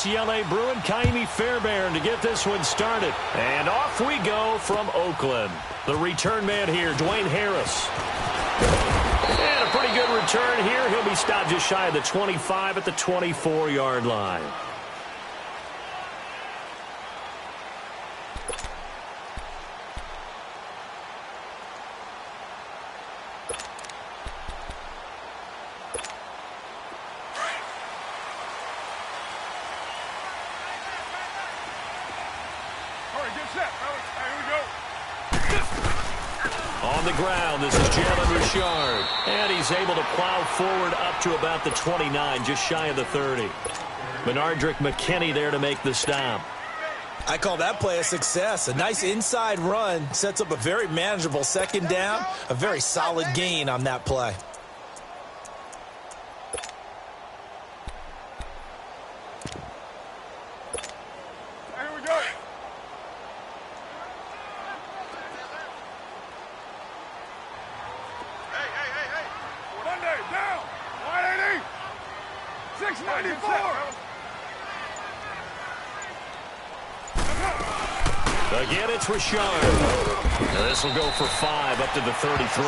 UCLA Bruin, Kaimi Fairbairn to get this one started. And off we go from Oakland. The return man here, Dwayne Harris. And a pretty good return here. He'll be stopped just shy of the 25 at the 24-yard line. On the ground, this is Jalen Richard. And he's able to plow forward up to about the 29, just shy of the 30. Benardrick McKinney there to make the stop. I call that play a success. A nice inside run sets up a very manageable second down. A very solid gain on that play. Again, it's Richard. And this will go for 5 up to the 33.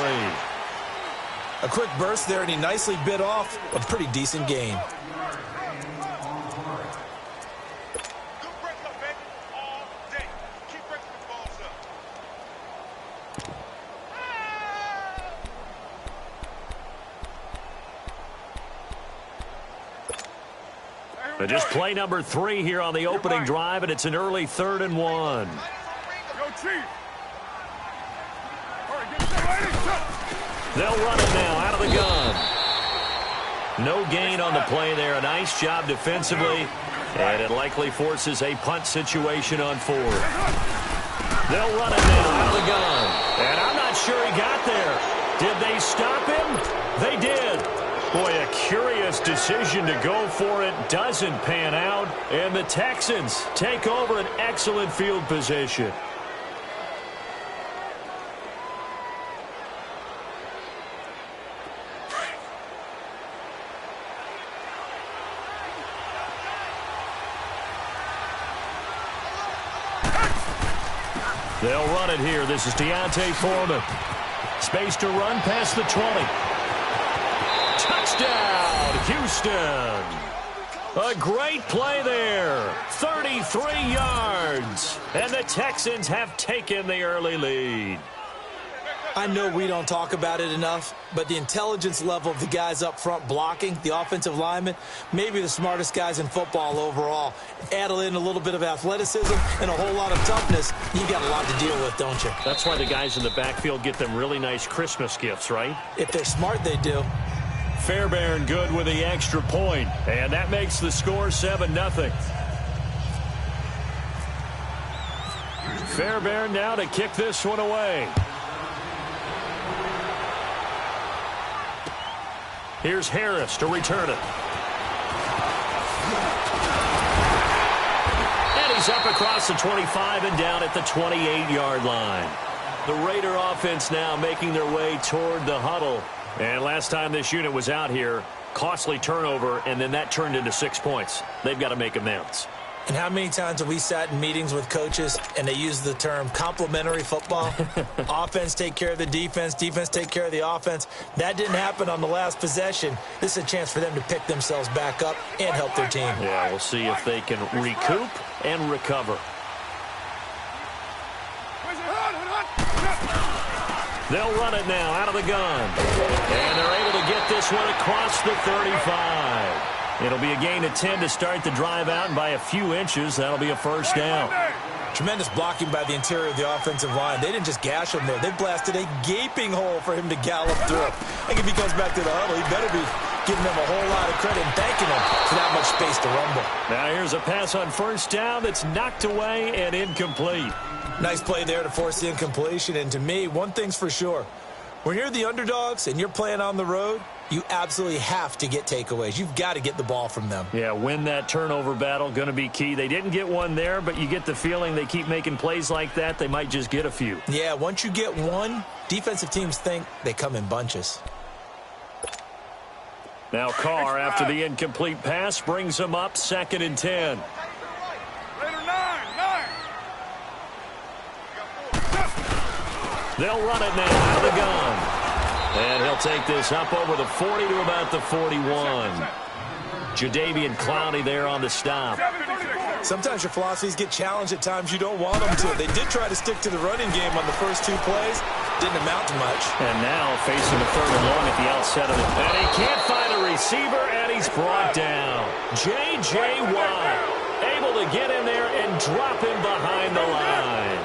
A quick burst there, and he nicely bit off a pretty decent gain. Just play number 3 here on the opening drive, and it's an early 3rd and 1. They'll run it now out of the gun. No gain on the play there. A nice job defensively, and it likely forces a punt situation on 4. They'll run it now out of the gun. And I'm not sure he got there. Did they stop him? They did. Boy, a curious decision to go for it. Doesn't pan out. And the Texans take over an excellent field position. They'll run it here. This is Deontay Foreman. Space to run past the 20. Touchdown, Houston. A great play there. 33 yards. And the Texans have taken the early lead. I know we don't talk about it enough, but the intelligence level of the guys up front blocking, the offensive linemen, maybe the smartest guys in football overall. Add in a little bit of athleticism and a whole lot of toughness, you got a lot to deal with, don't you? That's why the guys in the backfield get them really nice Christmas gifts, right? If they're smart, they do. Fairbairn good with the extra point, and that makes the score 7-0. Fairbairn now to kick this one away. Here's Harris to return it. And he's up across the 25 and down at the 28-yard line. The Raider offense now making their way toward the huddle. And last time this unit was out here, costly turnover, and then that turned into 6 points. They've got to make amends. And how many times have we sat in meetings with coaches and they use the term complementary football? Offense take care of the defense, defense take care of the offense. That didn't happen on the last possession. This is a chance for them to pick themselves back up and help their team. Yeah, we'll see if they can recoup and recover. They'll run it now out of the gun. And they're able to get this one across the 35. It'll be a gain of 10 to start the drive out, and by a few inches, that'll be a first down. Tremendous blocking by the interior of the offensive line. They didn't just gash him there. They blasted a gaping hole for him to gallop through. I think if he comes back to the huddle, he better be giving them a whole lot of credit and thanking them for that much space to rumble. Now here's a pass on first down that's knocked away and incomplete. Nice play there to force the incompletion. And to me, one thing's for sure. When you're the underdogs and you're playing on the road, you absolutely have to get takeaways. You've got to get the ball from them. Yeah, win that turnover battle, going to be key. They didn't get one there, but you get the feeling they keep making plays like that, they might just get a few. Yeah, once you get one, defensive teams think they come in bunches. Now Carr, after the incomplete pass, brings him up 2nd and 10. They'll run it now out of the gun. And he'll take this up over the 40 to about the 41. Jadeveon Clowney there on the stop. Sometimes your philosophies get challenged at times you don't want them to. They did try to stick to the running game on the first 2 plays. Didn't amount to much. And now facing the 3rd and long at the outset of it. And he can't find a receiver, and he's brought down. J.J. Watt able to get in there and drop him behind the line.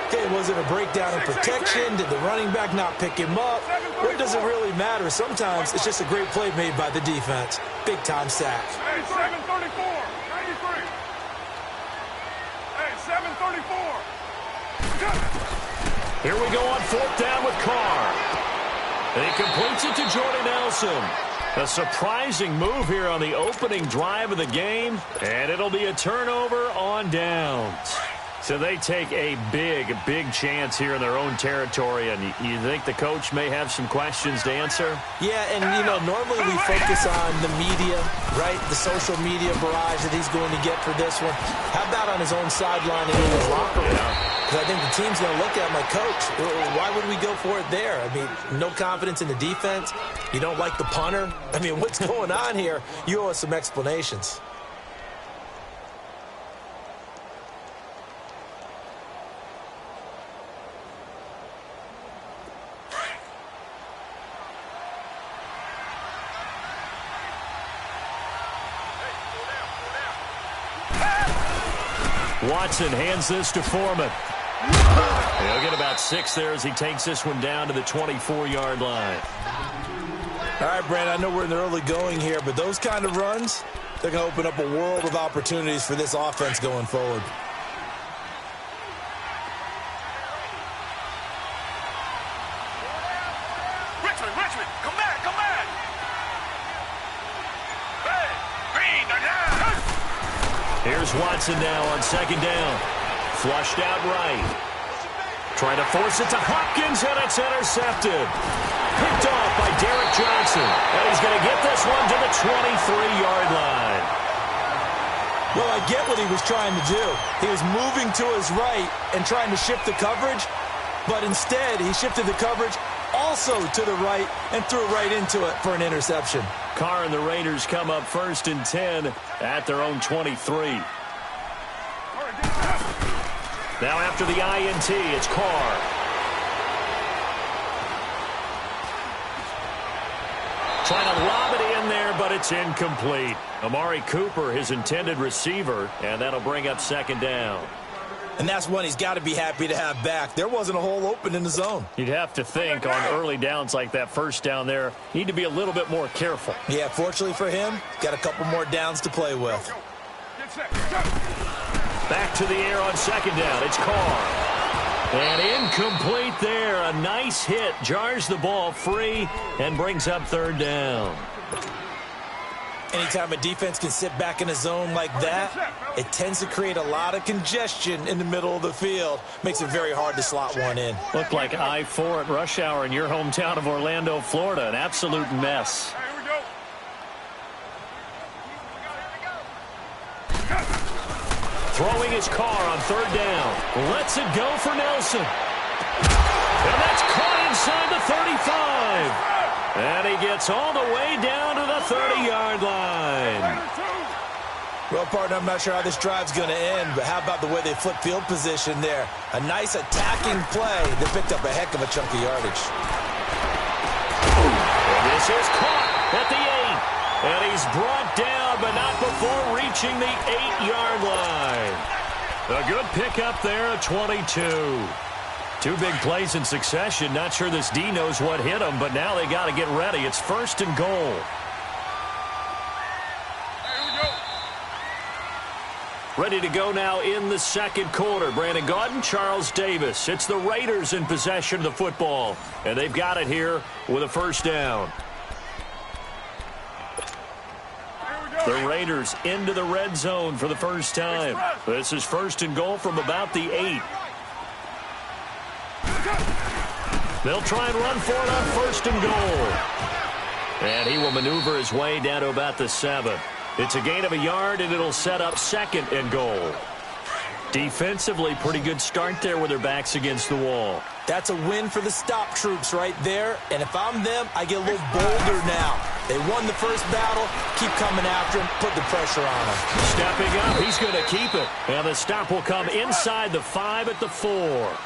Okay, was it a breakdown in protection? Did the running back not pick him up? What does it really matter? Sometimes it's just a great play made by the defense. Big-time sack. Hey, 734. 93. Hey, 734. Here we go on 4th down with Carr. And he completes it to Jordan Nelson. A surprising move here on the opening drive of the game. And it'll be a turnover on downs. So they take a big chance here in their own territory, and you think the coach may have some questions to answer? Yeah, and, normally we focus on the media, right? The social media barrage that he's going to get for this one. How about on his own sideline and in his locker room? Because I think the team's going to look at him like, Coach, why would we go for it there? I mean, no confidence in the defense. You don't like the punter. I mean, what's going on here? You owe us some explanations. Watson hands this to Foreman. He'll get about 6 there as he takes this one down to the 24-yard line. All right, Brandon, I know we're in the early going here, but those kind of runs, they're going to open up a world of opportunities for this offense going forward. Richmond, come back. Hey, Green, they're down. Here's Watson now on 2nd down. Flushed out right. Trying to force it to Hopkins, and it's intercepted. Picked off by Derek Johnson. And he's going to get this one to the 23-yard line. Well, I get what he was trying to do. He was moving to his right and trying to shift the coverage, but instead he shifted the coverage also to the right and threw right into it for an interception. Carr and the Raiders come up 1st and 10 at their own 23. Now after the INT, it's Carr. Trying to lob it in there, but it's incomplete. Amari Cooper, his intended receiver, and that'll bring up 2nd down. And that's one he's got to be happy to have back. There wasn't a hole open in the zone. You'd have to think on early downs like that 1st down there, need to be a little bit more careful. Yeah, fortunately for him, got a couple more downs to play with. Back to the air on 2nd down. It's Carr. And incomplete there. A nice hit. Jars the ball free and brings up 3rd down. Anytime a defense can sit back in a zone like that, it tends to create a lot of congestion in the middle of the field. Makes it very hard to slot one in. Looked like I-4 at rush hour in your hometown of Orlando, Florida. An absolute mess. Throwing his Carr on 3rd down. Lets it go for Nelson. And that's caught inside the 35. And he gets all the way down to the 30-yard line. Well, partner, I'm not sure how this drive's going to end, but how about the way they flip field position there? A nice attacking play that picked up a heck of a chunk of yardage. And this is caught at the 8. And he's brought down, but not before reaching the 8-yard line. A good pickup there at 22. 2 big plays in succession. Not sure this D knows what hit him, but now they got to get ready. It's 1st and goal. Ready to go now in the 2nd quarter. Brandon Gaudin, Charles Davis. It's the Raiders in possession of the football, and they've got it here with a 1st down. The Raiders into the red zone for the first time. This is 1st and goal from about the 8. They'll try and run for it on 1st and goal. And he will maneuver his way down to about the 7. It's a gain of a yard, and it'll set up 2nd and goal. Defensively, pretty good start there with their backs against the wall. That's a win for the stop troops right there. And if I'm them, I get a little bolder now. They won the first battle. Keep coming after him. Put the pressure on him. Stepping up, he's going to keep it. And the stop will come inside the 5 at the 4.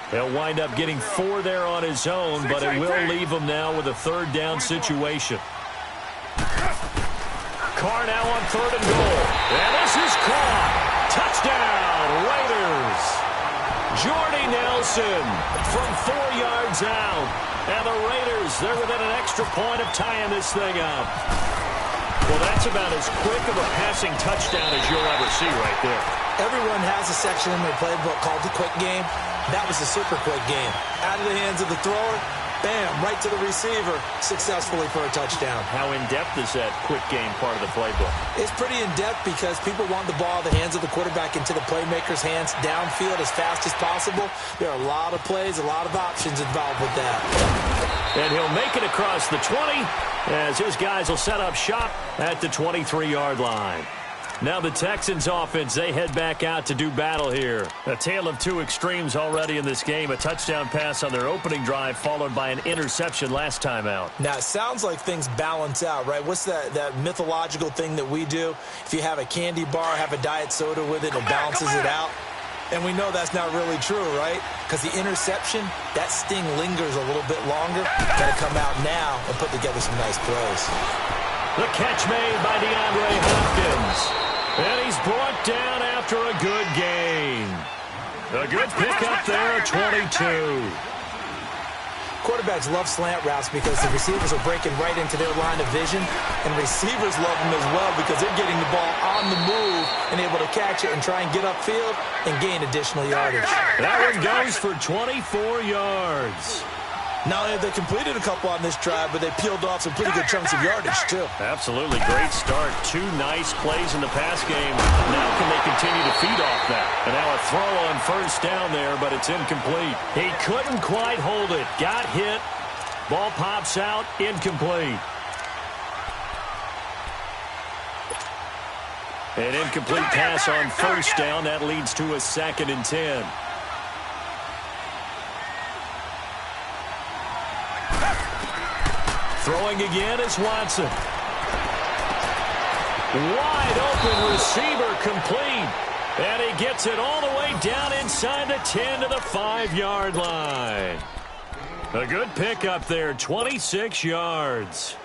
He'll wind up getting 4 there on his own, but it will leave him now with a 3rd down situation. Carr now on 3rd and goal. And this is caught. Touchdown, Raiders. Jordy Nelson from 4 yards out. And the Raiders, they're within an extra point of tying this thing up. Well, that's about as quick of a passing touchdown as you'll ever see right there. Everyone has a section in their playbook called the quick game. That was a super quick game. Out of the hands of the thrower, bam, right to the receiver, successfully for a touchdown. How in-depth is that quick game part of the playbook? It's pretty in-depth because people want the ball in the hands of the quarterback into the playmaker's hands downfield as fast as possible. There are a lot of plays, a lot of options involved with that. And he'll make it across the 20 as his guys will set up shop at the 23-yard line. Now the Texans offense, they head back out to do battle here. A tale of 2 extremes already in this game. A touchdown pass on their opening drive followed by an interception last time out. Now, it sounds like things balance out, right? What's that mythological thing that we do? If you have a candy bar, have a diet soda with it, it balances it out. And we know that's not really true, right? Because the interception, that sting lingers a little bit longer. Got to come out now and put together some nice plays. The catch made by DeAndre Hopkins. And he's brought down after a good gain. A good pickup there at 22. Quarterbacks love slant routes because the receivers are breaking right into their line of vision. And receivers love them as well because they're getting the ball on the move and able to catch it and try and get upfield and gain additional yardage. That one goes for 24 yards. Not only have they completed a couple on this drive, but they peeled off some pretty good chunks of yardage, too. Absolutely. Great start. 2 nice plays in the pass game. Now can they continue to feed off that? And now a throw on 1st down there, but it's incomplete. He couldn't quite hold it. Got hit. Ball pops out. Incomplete. An incomplete pass on 1st down. That leads to a 2nd and 10. Throwing again is Watson. Wide open receiver complete. And he gets it all the way down inside the 10 to the 5-yard line. A good pickup there, 26 yards.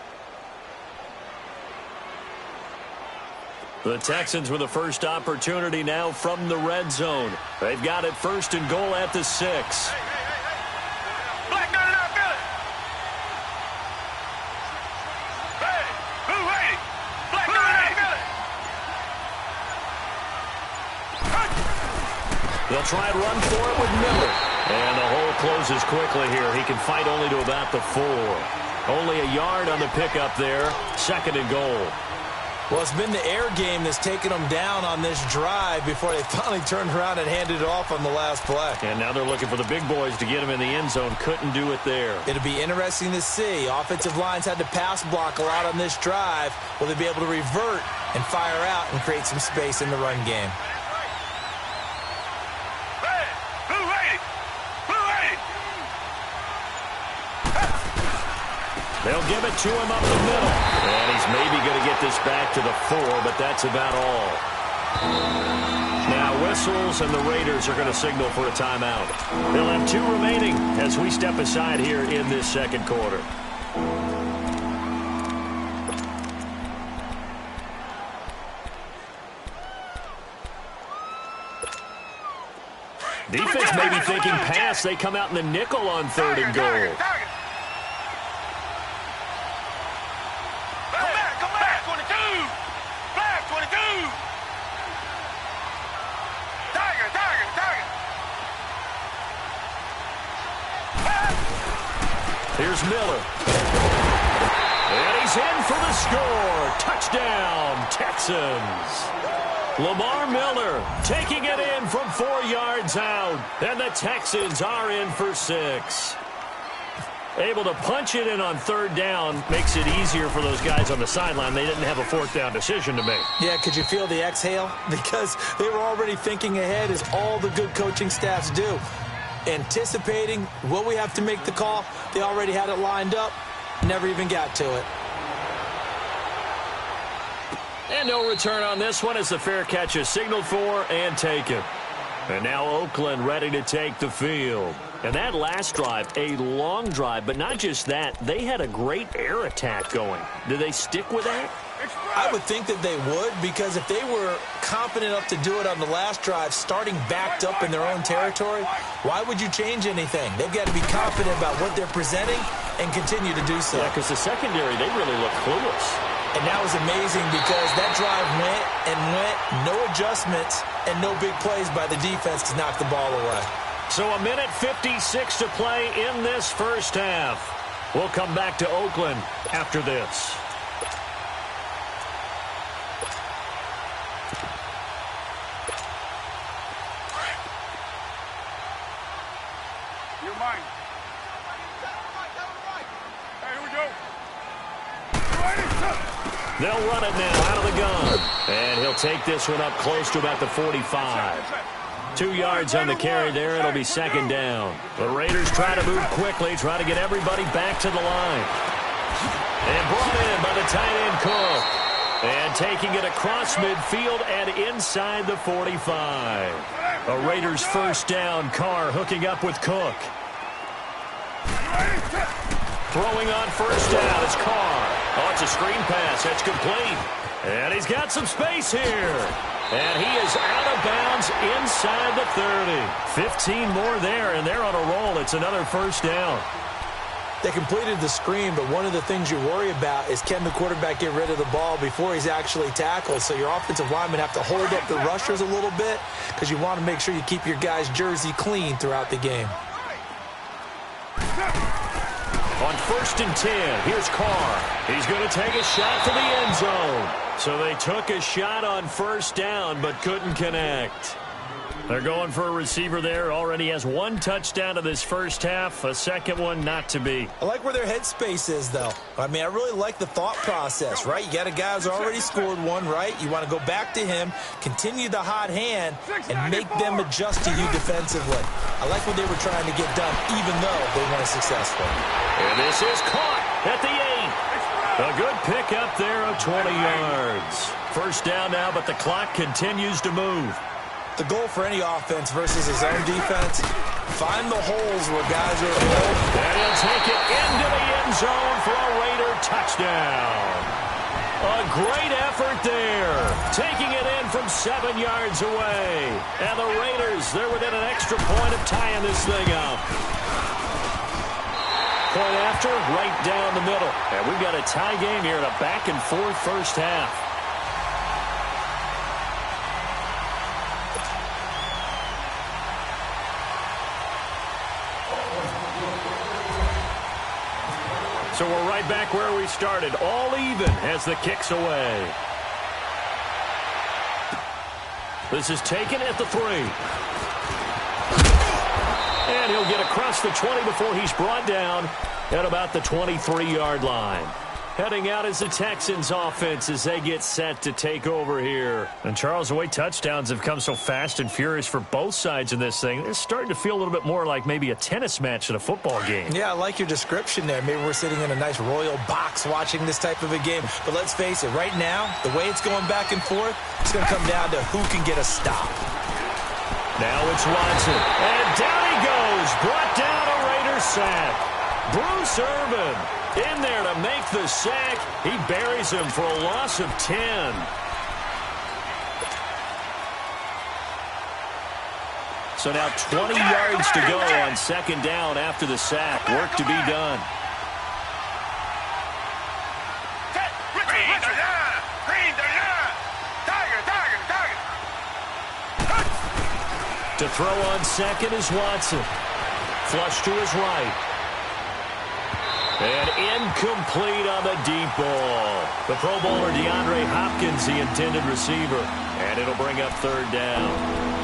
The Texans with the first opportunity now from the red zone. They've got it 1st and goal at the 6. They'll try and run for it with Miller. And the hole closes quickly here. He can fight only to about the 4. Only a yard on the pickup there. 2nd and goal. Well, it's been the air game that's taken them down on this drive before they finally turned around and handed it off on the last play. And now they're looking for the big boys to get him in the end zone. Couldn't do it there. It'll be interesting to see. Offensive lines had to pass block a lot on this drive. Will they be able to revert and fire out and create some space in the run game? They'll give it to him up the middle. And he's maybe going to get this back to the 4, but that's about all. Now whistles, and the Raiders are going to signal for a timeout. They'll have 2 remaining as we step aside here in this 2nd quarter. Defense may be thinking pass. They come out in the nickel on 3rd and goal. Here's Miller. And he's in for the score. Touchdown, Texans. Lamar Miller taking it in from 4 yards out. And the Texans are in for 6. Able to punch it in on third down makes it easier for those guys on the sideline. They didn't have a fourth down decision to make. Yeah, could you feel the exhale? Because they were already thinking ahead, as all the good coaching staffs do. Anticipating, will we have to make the call? They already had it lined up, never even got to it. And no return on this one as the fair catch is signaled for and taken. And now Oakland ready to take the field. And that last drive, a long drive, but not just that. They had a great air attack going. Do they stick with that? I would think that they would, because if they were confident enough to do it on the last drive, starting backed up in their own territory, why would you change anything? They've got to be confident about what they're presenting and continue to do so. Yeah, because the secondary, they really look clueless. And that was amazing because that drive went and went, no adjustments, and no big plays by the defense to knock the ball away. So a minute 56 to play in this first half. We'll come back to Oakland after this. You're mine. Hey, here we go. They'll run it now out of the gun. And he'll take this one up close to about the 45. 2 yards on the carry there. It'll be second down. The Raiders try to move quickly, try to get everybody back to the line. And brought in by the tight end Cook. And taking it across midfield and inside the 45. A Raiders first down. Carr hooking up with Cook. Throwing on first down. It's Carr. Oh, it's a screen pass. That's complete. And he's got some space here. And he is out of bounds inside the 30. 15 more there, and they're on a roll. It's another first down. They completed the screen, but one of the things you worry about is, can the quarterback get rid of the ball before he's actually tackled? So your offensive linemen have to hold up the rushers a little bit because you want to make sure you keep your guy's jersey clean throughout the game. On 1st and 10, here's Carr. He's going to take a shot for the end zone. So they took a shot on first down but couldn't connect. They're going for a receiver there. Already has one touchdown in this first half. A second one not to be. I like where their headspace is, though. I mean, I really like the thought process, right? You got a guy who's already scored one, right? You want to go back to him, continue the hot hand, and make them adjust to you defensively. I like what they were trying to get done, even though they weren't successful. And this is caught at the 8. A good pick up there of 20 yards. First down now, but the clock continues to move. The goal for any offense versus his own defense, find the holes where guys are involved. And he'll take it into the end zone for a Raider touchdown. A great effort there. Taking it in from 7 yards away. And the Raiders, they're within an extra point of tying this thing up. Point after, right down the middle. And we've got a tie game here in a back-and-forth first half. So we're right back where we started, all even as the kick's away. This is taken at the 3. And he'll get across the 20 before he's brought down at about the 23-yard line. Heading out is the Texans offense as they get set to take over here. And Charles, the way touchdowns have come so fast and furious for both sides in this thing, it's starting to feel a little bit more like maybe a tennis match at a football game. Yeah, I like your description there. Maybe we're sitting in a nice royal box watching this type of a game. But let's face it, right now, the way it's going back and forth, it's going to come down to who can get a stop. Now it's Watson. And down he goes. Brought down a Raiders sack. Bruce Irvin in there to make the sack. He buries him for a loss of 10. So now 20 yards to go on second down after the sack. Work to be done. To throw on second is Watson. Flush to his right. And incomplete on the deep ball. The Pro Bowler DeAndre Hopkins, the intended receiver. And it'll bring up third down.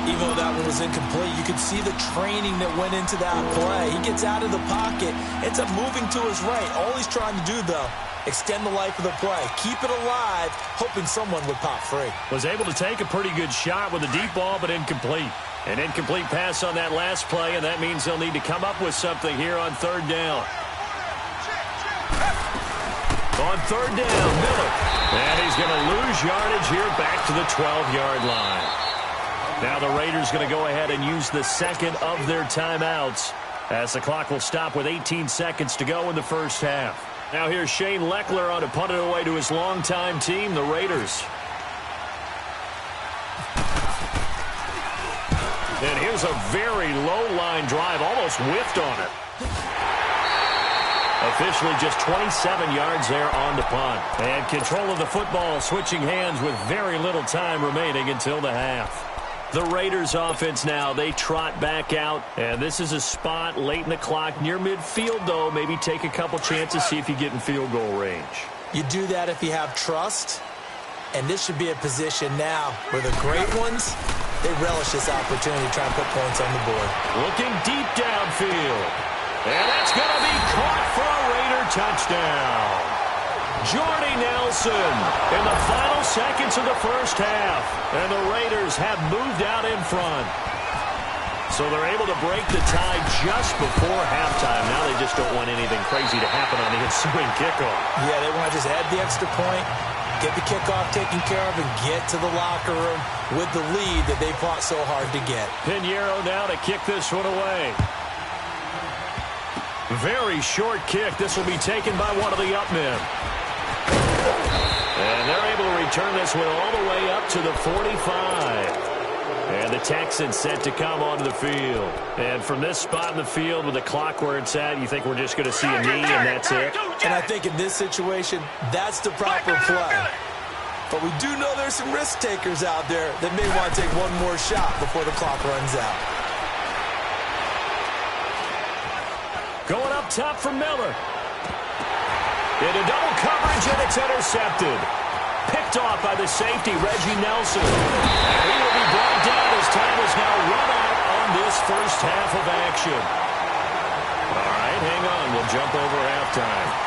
Even though that one was incomplete, you could see the training that went into that play. He gets out of the pocket, ends up moving to his right. All he's trying to do, though, extend the life of the play. Keep it alive, hoping someone would pop free. Was able to take a pretty good shot with a deep ball, but incomplete. An incomplete pass on that last play, and that means they'll need to come up with something here on third down. On third down, Miller. And he's going to lose yardage here back to the 12-yard line. Now the Raiders going to go ahead and use the second of their timeouts as the clock will stop with 18 seconds to go in the first half. Now here's Shane Leckler on to punt it away to his longtime team, the Raiders. And here's a very low-line drive, almost whiffed on it. Officially just 27 yards there on the punt. And control of the football switching hands with very little time remaining until the half. The Raiders offense now, they trot back out. And this is a spot late in the clock near midfield, though. Maybe take a couple chances, see if you get in field goal range. You do that if you have trust. And this should be a position now where the great ones, they relish this opportunity to try and put points on the board. Looking deep downfield. And that's going to be caught for a Raider touchdown. Jordy Nelson in the final seconds of the first half. And the Raiders have moved out in front. So they're able to break the tie just before halftime. Now they just don't want anything crazy to happen on the ensuing kickoff. Yeah, they want to just add the extra point, get the kickoff taken care of, and get to the locker room with the lead that they fought so hard to get. Pinheiro now to kick this one away. Very short kick. This will be taken by one of the up men. And they're able to return this one all the way up to the 45. And the Texans set to come onto the field. And from this spot in the field with the clock where it's at, you think we're just going to see a knee and that's it? And I think in this situation, that's the proper play. But we do know there's some risk takers out there that may want to take one more shot before the clock runs out. Going up top for Miller. Into double coverage, and it's intercepted. Picked off by the safety, Reggie Nelson. And he will be brought down as time is now run out on this first half of action. All right, hang on. We'll jump over halftime.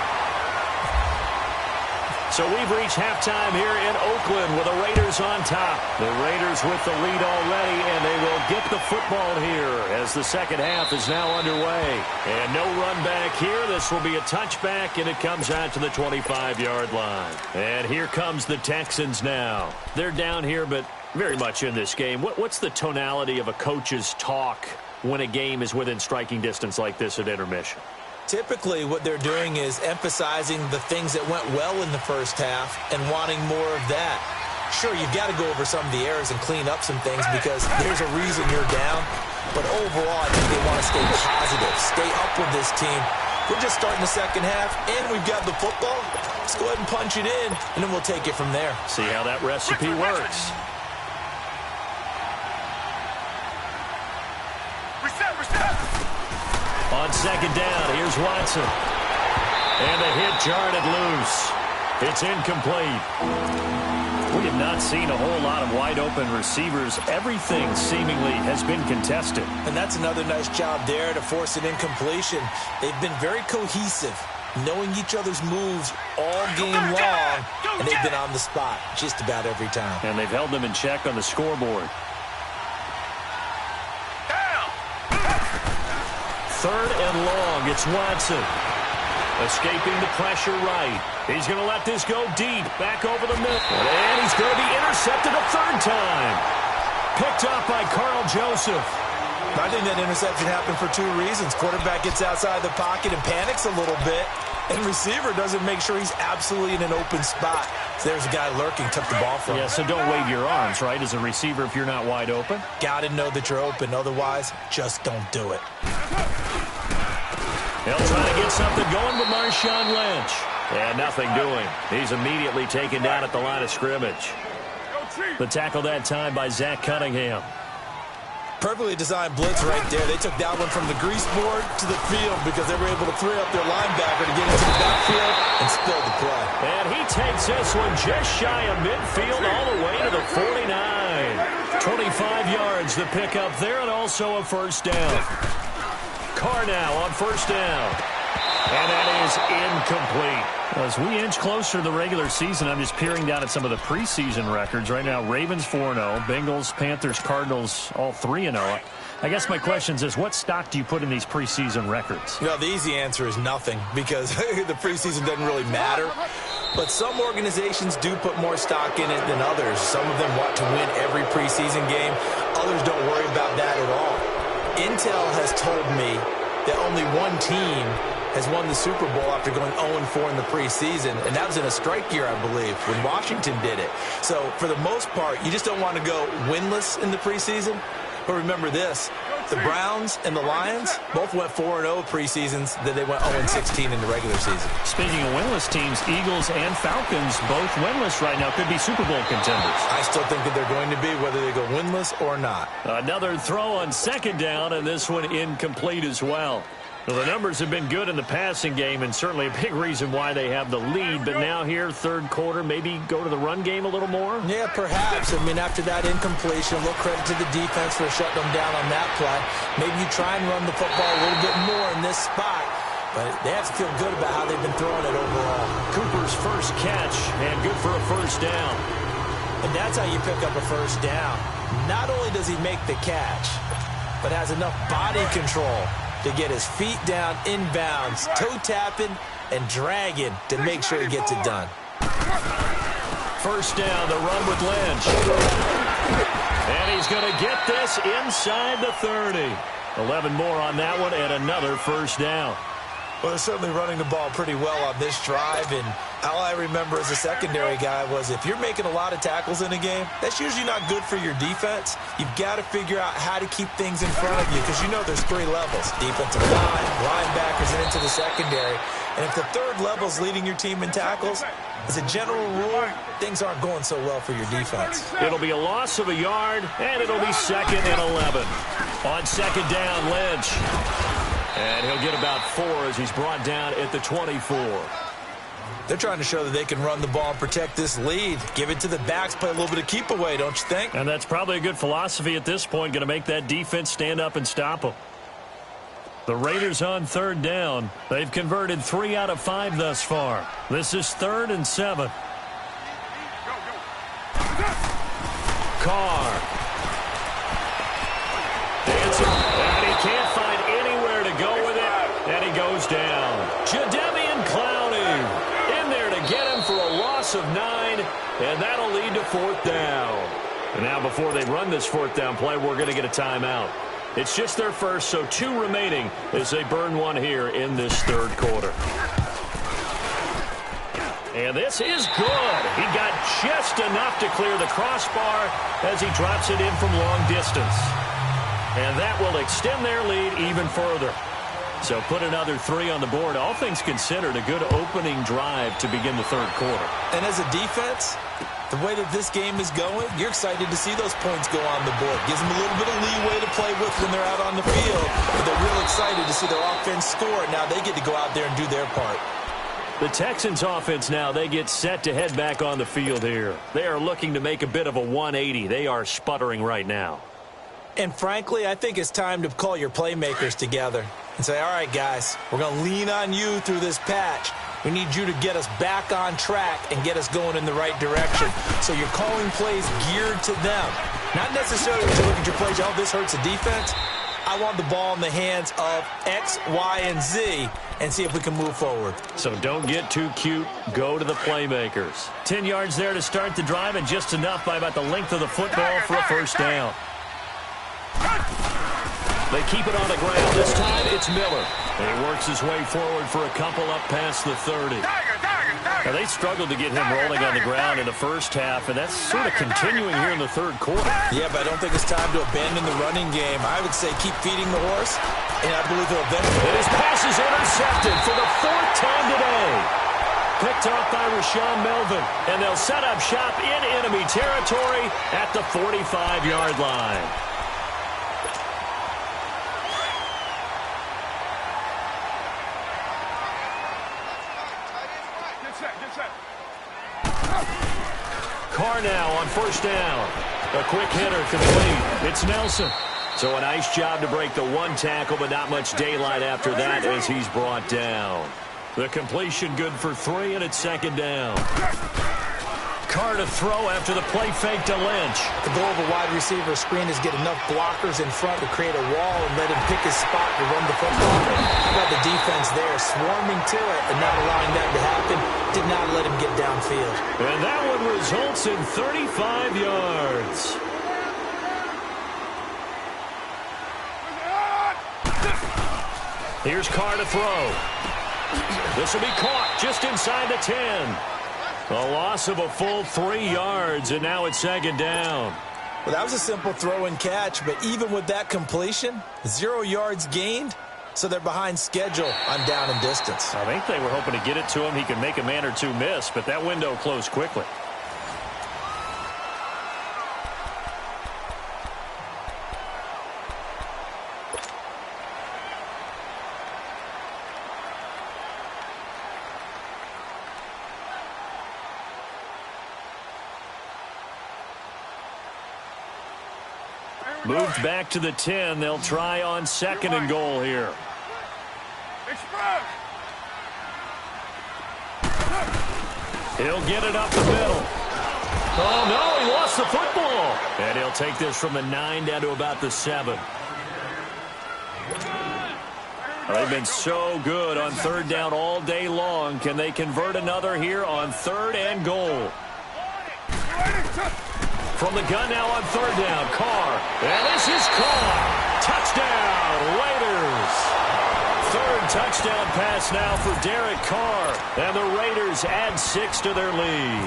So we've reached halftime here in Oakland with the Raiders on top. The Raiders with the lead already, and they will get the football here as the second half is now underway. And no run back here. This will be a touchback, and it comes out to the 25-yard line. And here comes the Texans now. They're down here, but very much in this game. What's the tonality of a coach's talk when a game is within striking distance like this at intermission? Typically, what they're doing is emphasizing the things that went well in the first half and wanting more of that. Sure, you've got to go over some of the errors and clean up some things because there's a reason you're down. But overall, I think they want to stay positive, stay up with this team. We're just starting the second half, and we've got the football. Let's go ahead and punch it in, and then we'll take it from there. See how that recipe works. On second down, here's Watson. And the hit jarred it loose. It's incomplete. We have not seen a whole lot of wide-open receivers. Everything seemingly has been contested. And that's another nice job there to force an incompletion. They've been very cohesive, knowing each other's moves all game long, and they've been on the spot just about every time. And they've held them in check on the scoreboard. Third and long, it's Watson. Escaping the pressure right. He's going to let this go deep, back over the middle. And he's going to be intercepted a third time. Picked off by Carl Joseph. I think that interception happened for two reasons. Quarterback gets outside the pocket and panics a little bit. And receiver doesn't make sure he's absolutely in an open spot. So there's a guy lurking, took the ball from him. Yeah, so don't wave your arms, right, as a receiver if you're not wide open? Got to know that you're open. Otherwise, just don't do it. They'll try to get something going with Marshawn Lynch. And nothing doing. He's immediately taken down at the line of scrimmage. The tackle that time by Zach Cunningham. Perfectly designed blitz right there. They took that one from the grease board to the field because they were able to free up their linebacker to get into the backfield and spill the play. And he takes this one just shy of midfield all the way to the 49. 25 yards the pickup there, and also a first down. Carr now on first down. And that is incomplete. As we inch closer to the regular season, I'm just peering down at some of the preseason records. Right now, Ravens 4-0, Bengals, Panthers, Cardinals, all 3-0. I guess my question is, what stock do you put in these preseason records? You know, the easy answer is nothing because the preseason doesn't really matter. But some organizations do put more stock in it than others. Some of them want to win every preseason game. Others don't worry about that at all. Intel has told me that only one team has won the Super Bowl after going 0-4 in the preseason, and that was in a strike year, I believe, when Washington did it. So, for the most part, you just don't want to go winless in the preseason. But remember this, the Browns and the Lions both went 4-0 preseasons, then they went 0-16 in the regular season. Speaking of winless teams, Eagles and Falcons both winless right now, could be Super Bowl contenders. I still think that they're going to be, whether they go winless or not. Another throw on second down, and this one incomplete as well. Well, the numbers have been good in the passing game, and certainly a big reason why they have the lead. But now here, third quarter, maybe go to the run game a little more? Yeah, perhaps. I mean, after that incompletion, a little credit to the defense for shutting them down on that play. Maybe you try and run the football a little bit more in this spot. But they have to feel good about how they've been throwing it overall. Cooper's first catch, and good for a first down. And that's how you pick up a first down. Not only does he make the catch, but has enough body control to get his feet down inbounds, toe-tapping and dragging to make sure he gets it done. First down, the run with Lynch. And he's going to get this inside the 30. 11 more on that one and another first down. Well, they're certainly running the ball pretty well on this drive, and all I remember as a secondary guy was if you're making a lot of tackles in a game, that's usually not good for your defense. You've got to figure out how to keep things in front of you because you know there's 3 levels, defensive line, linebackers, and into the secondary. And if the third level's leading your team in tackles, as a general rule, things aren't going so well for your defense. It'll be a loss of a yard, and it'll be 2nd and 11. On second down, Lynch. And he'll get about 4 as he's brought down at the 24. They're trying to show that they can run the ball and protect this lead. Give it to the backs, play a little bit of keep away, don't you think? And that's probably a good philosophy at this point, going to make that defense stand up and stop them. The Raiders on third down. They've converted 3 out of 5 thus far. This is 3rd and 7. Carr. Dancer. And he can't find anywhere to go with it. And he goes down. Jadeveon Clowney in there to get him for a loss of 9. And that'll lead to 4th down. And now before they run this 4th down play, we're going to get a timeout. It's just their first, so 2 remaining as they burn one here in this third quarter. And this is good. He got just enough to clear the crossbar as he drops it in from long distance. And that will extend their lead even further. So put another 3 on the board. All things considered, a good opening drive to begin the third quarter. And as a defense, the way that this game is going, you're excited to see those points go on the board. Gives them a little bit of leeway to play with when they're out on the field. But they're real excited to see their offense score. Now they get to go out there and do their part. The Texans offense now, they get set to head back on the field here. They are looking to make a bit of a 180. They are sputtering right now. And frankly, I think it's time to call your playmakers together and say, all right, guys, we're going to lean on you through this patch. We need you to get us back on track and get us going in the right direction. So you're calling plays geared to them. Not necessarily to look at your plays, oh, this hurts the defense. I want the ball in the hands of X, Y, and Z and see if we can move forward. So don't get too cute. Go to the playmakers. 10 yards there to start the drive and just enough by about the length of the football for a first down. They keep it on the ground. This time it's Miller. And he works his way forward for a couple up past the 30. Now, they struggled to get him rolling on the ground in the first half, and that's sort of continuing here in the third quarter. Yeah, but I don't think it's time to abandon the running game. I would say keep feeding the horse, and I believe he'll eventually. And his pass is intercepted for the 4th time today. Picked off by Rashawn Melvin, and they'll set up shop in enemy territory at the 45-yard line. are now on first down. A quick hitter complete. It's Nelson. So a nice job to break the one tackle, but not much daylight after that as he's brought down. The completion good for 3, and it's second down. Carr to throw after the play fake to Lynch. The goal of a wide receiver screen is get enough blockers in front to create a wall and let him pick his spot to run the football. How about the defense there, swarming to it and not allowing that to happen? Did not let him get downfield. And that one results in 35 yards. Here's Carr to throw. This will be caught just inside the 10. A loss of a full 3 yards, and now it's second down. Well, that was a simple throw and catch, but even with that completion, 0 yards gained, so they're behind schedule on down and distance. I think they were hoping to get it to him. He could make a man or two miss, but that window closed quickly. Moved back to the 10. They'll try on second and goal here. He'll get it up the middle. Oh, no, he lost the football. And he'll take this from the 9 down to about the 7. They've been so good on third down all day long. Can they convert another here on third and goal? From the gun now on third down, Carr. And this is caught. Touchdown, Raiders. Third touchdown pass now for Derek Carr. And the Raiders add 6 to their lead.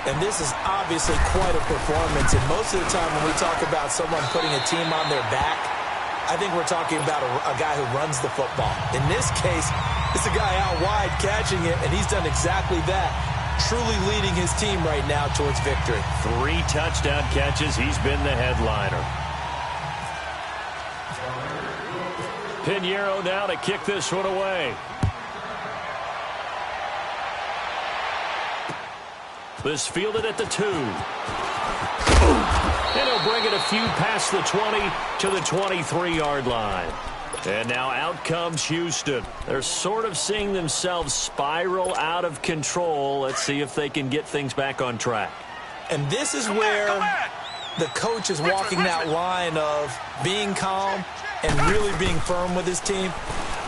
And this is obviously quite a performance. And most of the time when we talk about someone putting a team on their back, I think we're talking about a guy who runs the football. In this case, it's a guy out wide catching it, and he's done exactly that. Truly leading his team right now towards victory. 3 touchdown catches. He's been the headliner. Pinheiro now to kick this one away. This fielded at the 2. And he'll bring it a few past the 20 to the 23-yard line. And now out comes Houston. They're sort of seeing themselves spiral out of control. Let's see if they can get things back on track. And this is where the coach is walking that line of being calm and really being firm with his team.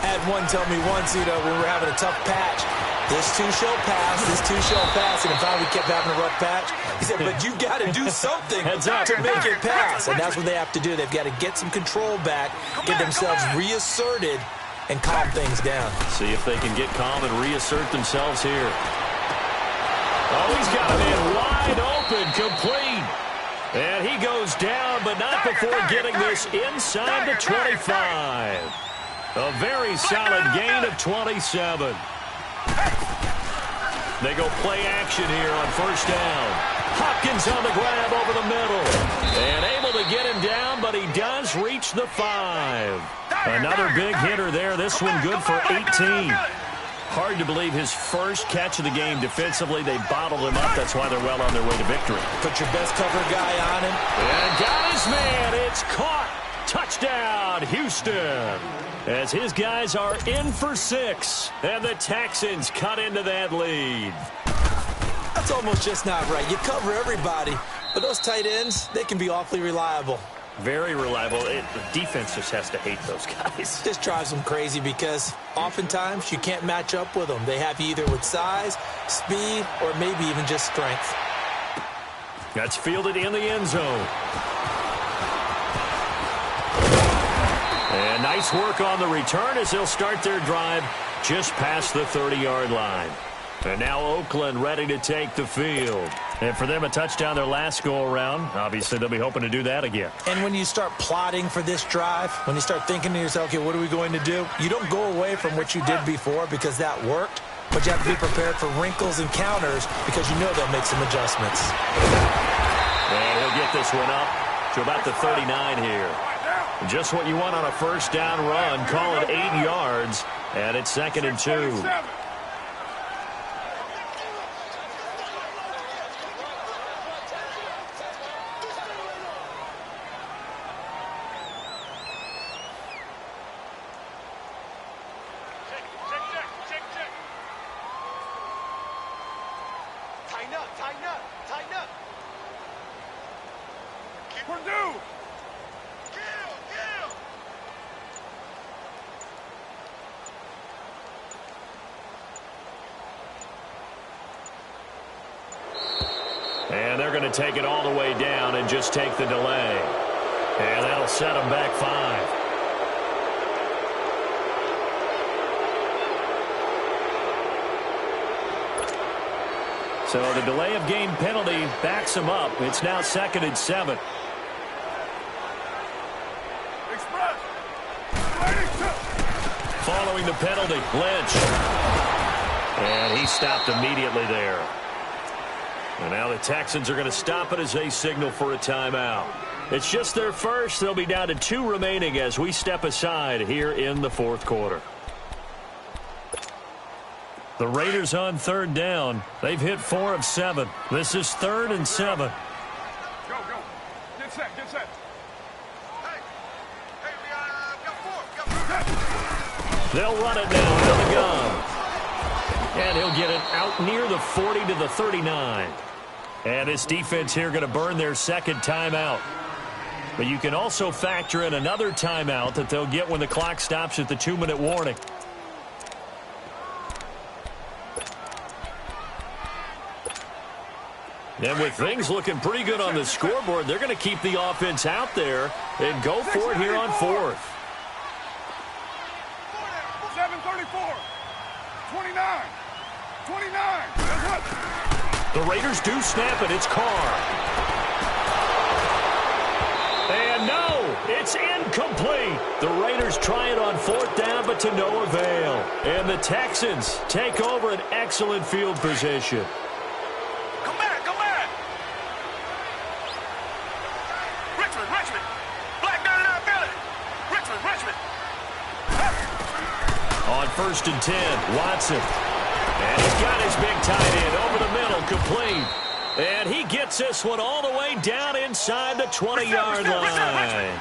I had one tell me once, when we were having a tough patch, this too shall pass, this too shall pass, and if we kept having a rough patch, he said, but you got to do something to make it pass. And that's what they have to do. They've got to get some control back, get themselves reasserted, and calm things down. See if they can get calm and reassert themselves here. Oh, he's got him in wide open, complete. And he goes down, but not before getting this inside the 25. A very solid gain of 27. They go play action here on first down. Hopkins on the grab over the middle. And able to get him down, but he does reach the 5. Another big hitter there. This one good for 18. Hard to believe his first catch of the game defensively. They bottled him up. That's why they're well on their way to victory. Put your best cover guy on him. And got his man. It's caught. Touchdown, Houston. As his guys are in for 6. And the Texans cut into that lead. That's almost just not right. You cover everybody, but those tight ends, they can be awfully reliable. Very reliable. The defense just has to hate those guys. This drives them crazy because oftentimes you can't match up with them. They have you either with size, speed, or maybe even just strength. That's fielded in the end zone. And nice work on the return as they'll start their drive just past the 30-yard line. And now Oakland ready to take the field. And for them, a touchdown their last go-around. Obviously, they'll be hoping to do that again. And when you start plotting for this drive, when you start thinking to yourself, okay, what are we going to do? You don't go away from what you did before because that worked, but you have to be prepared for wrinkles and counters because you know they'll make some adjustments. And he'll get this one up to about the 39 here. Just what you want on a first down run. Call it 8 yards, and it's 2nd and 2. Tighten up. Tighten up. Purdue! Kill. And they're going to take it all the way down and just take the delay. And that'll set them back 5. So the delay of game penalty backs them up. It's now 2nd and 7. Express! Following the penalty, Lynch. And he stopped immediately there. And now the Texans are going to stop it as they signal for a timeout. It's just their first. They'll be down to 2 remaining as we step aside here in the 4th quarter. The Raiders on 3rd down. They've hit 4 of 7. This is 3rd and 7. Go. Get set. Hey, we got 4. They'll run it now out of the gun. And he'll get it out near the 40 to the 39. And this defense here going to burn their 2nd timeout. But you can also factor in another timeout that they'll get when the clock stops at the 2-minute warning. And with things looking pretty good on the scoreboard, they're going to keep the offense out there and go for it here on 4th. 7:34. 29. The Raiders do snap it. It's Carr. And no, it's incomplete. The Raiders try it on 4th down, but to no avail. And the Texans take over an excellent field position. Come back. Richmond. Black 99 Philly. Richmond. On 1st and 10, Watson. And he's got his big tight end over the middle, complete. And he gets this one all the way down inside the 20-yard line.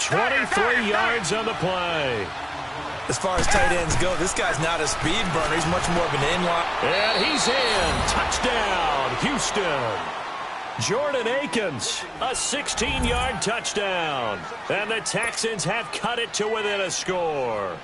23 yards on the play. As far as tight ends go, this guy's not a speed burner. He's much more of an inline. And he's in. Touchdown, Houston. Jordan Akins, a 16-yard touchdown. And the Texans have cut it to within a score.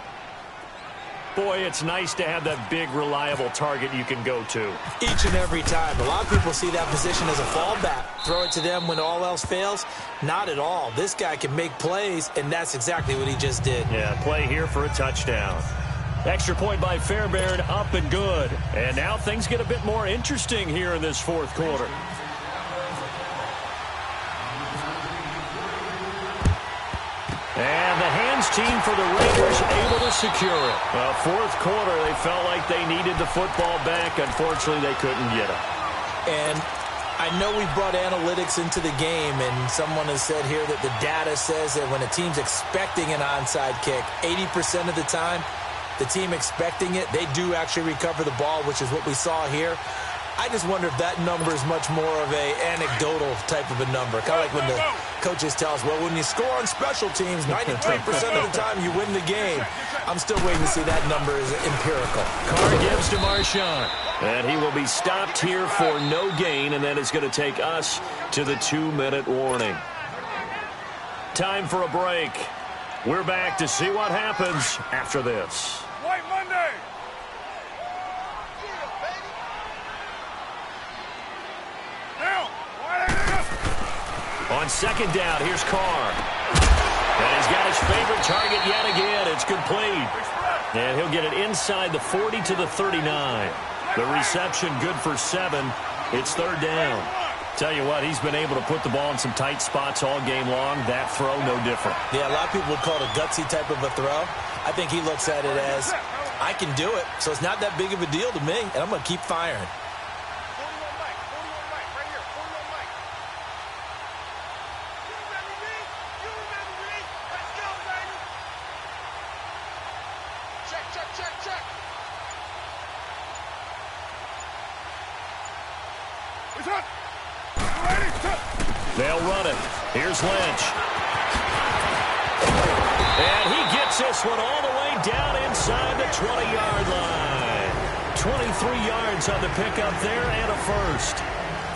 Boy, it's nice to have that big, reliable target you can go to. Each and every time. A lot of people see that position as a fallback. Throw it to them when all else fails. Not at all. This guy can make plays, and that's exactly what he just did. Yeah, play here for a touchdown. Extra point by Fairbairn, up and good. And now things get a bit more interesting here in this 4th quarter. And the hands team for the Raiders able to secure it. Well, 4th quarter, they felt like they needed the football back. Unfortunately, they couldn't get it. And I know we brought analytics into the game, and someone has said here that the data says that when a team's expecting an onside kick, 80% of the time, the team expecting it, they do actually recover the ball, which is what we saw here. I just wonder if that number is much more of a anecdotal type of a number. Kind of like when the coaches tell us, well, when you score on special teams, 93% of the time you win the game. I'm still waiting to see that number is empirical. Carr gives to Marshawn. And he will be stopped here for no gain, and that is going to take us to the 2-minute warning. Time for a break. We're back to see what happens after this. White Monday. On 2nd down, here's Carr. And he's got his favorite target yet again. It's complete. And he'll get it inside the 40 to the 39. The reception good for 7. It's 3rd down. Tell you what, he's been able to put the ball in some tight spots all game long. That throw, no different. Yeah, a lot of people would call it a gutsy type of a throw. I think he looks at it as, I can do it, so it's not that big of a deal to me, and I'm going to keep firing. 41 Mike, right here, 41 Mike. You remember me? Let's go, baby. Check. It's up. Ready, set. They'll run it. Here's Lynch. And he gets this one all the way down inside the 20-yard line. 23 yards on the pickup there and a first.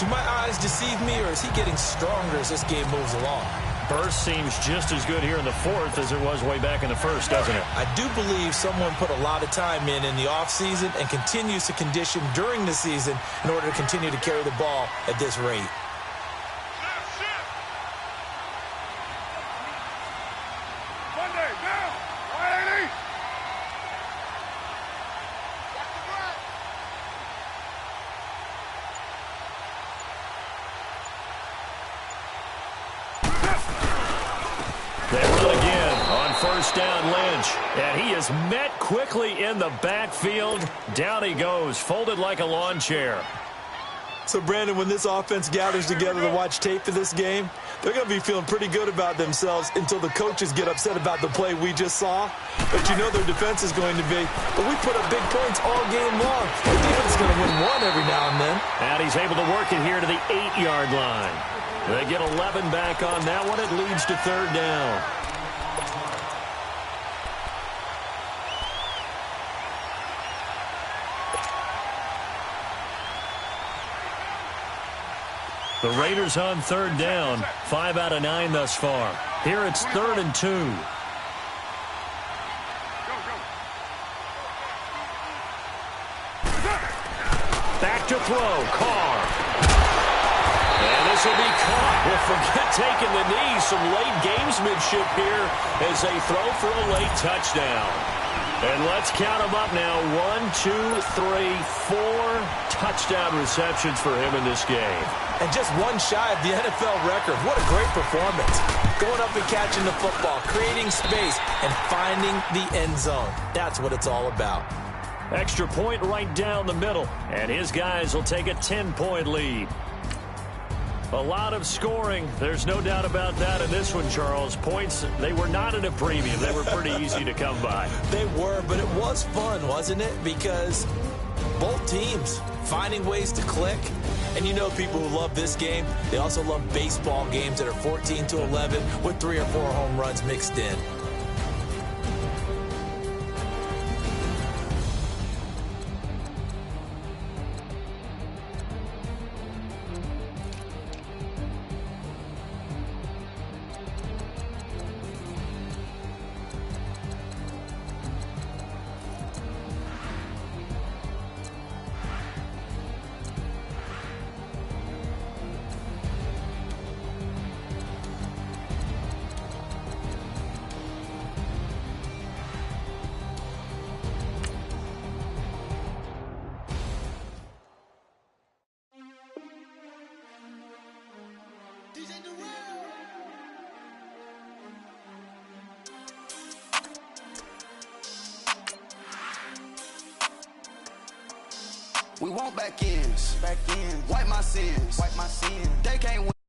Do my eyes deceive me, or is he getting stronger as this game moves along? Burst seems just as good here in the fourth as it was way back in the first, doesn't it? I do believe someone put a lot of time in the offseason and continues to condition during the season in order to continue to carry the ball at this rate. Monday, down. 180. They run again on first down, Lynch. And he is met quickly in the backfield. Down he goes, folded like a lawn chair. So, Brandon, when this offense gathers together to watch tape of this game, they're going to be feeling pretty good about themselves until the coaches get upset about the play we just saw. But you know their defense is going to be, but we put up big points all game long. The defense is going to win one every now and then. And he's able to work it here to the 8-yard line. They get 11 back on that one. It leads to third down. The Raiders on third down. 5 out of 9 thus far. Here it's 3rd and 2. Go, go. Back to throw. Carr. And this will be caught. Well, forget taking the knee. Some late gamesmanship here as they throw for a late touchdown. And let's count them up now. 1, 2, 3, 4 touchdown receptions for him in this game. And just one shy of the NFL record. What a great performance. Going up and catching the football, creating space, and finding the end zone. That's what it's all about. Extra point right down the middle. And his guys will take a 10-point lead. A lot of scoring. There's no doubt about that in this one, Charles. Points, they were not at a premium. They were pretty easy to come by. They were, but it was fun, wasn't it? Because both teams finding ways to click. And you know people who love this game, they also love baseball games that are 14-11 with 3 or 4 home runs mixed in. We want back ends. Wipe my sins. They can't win.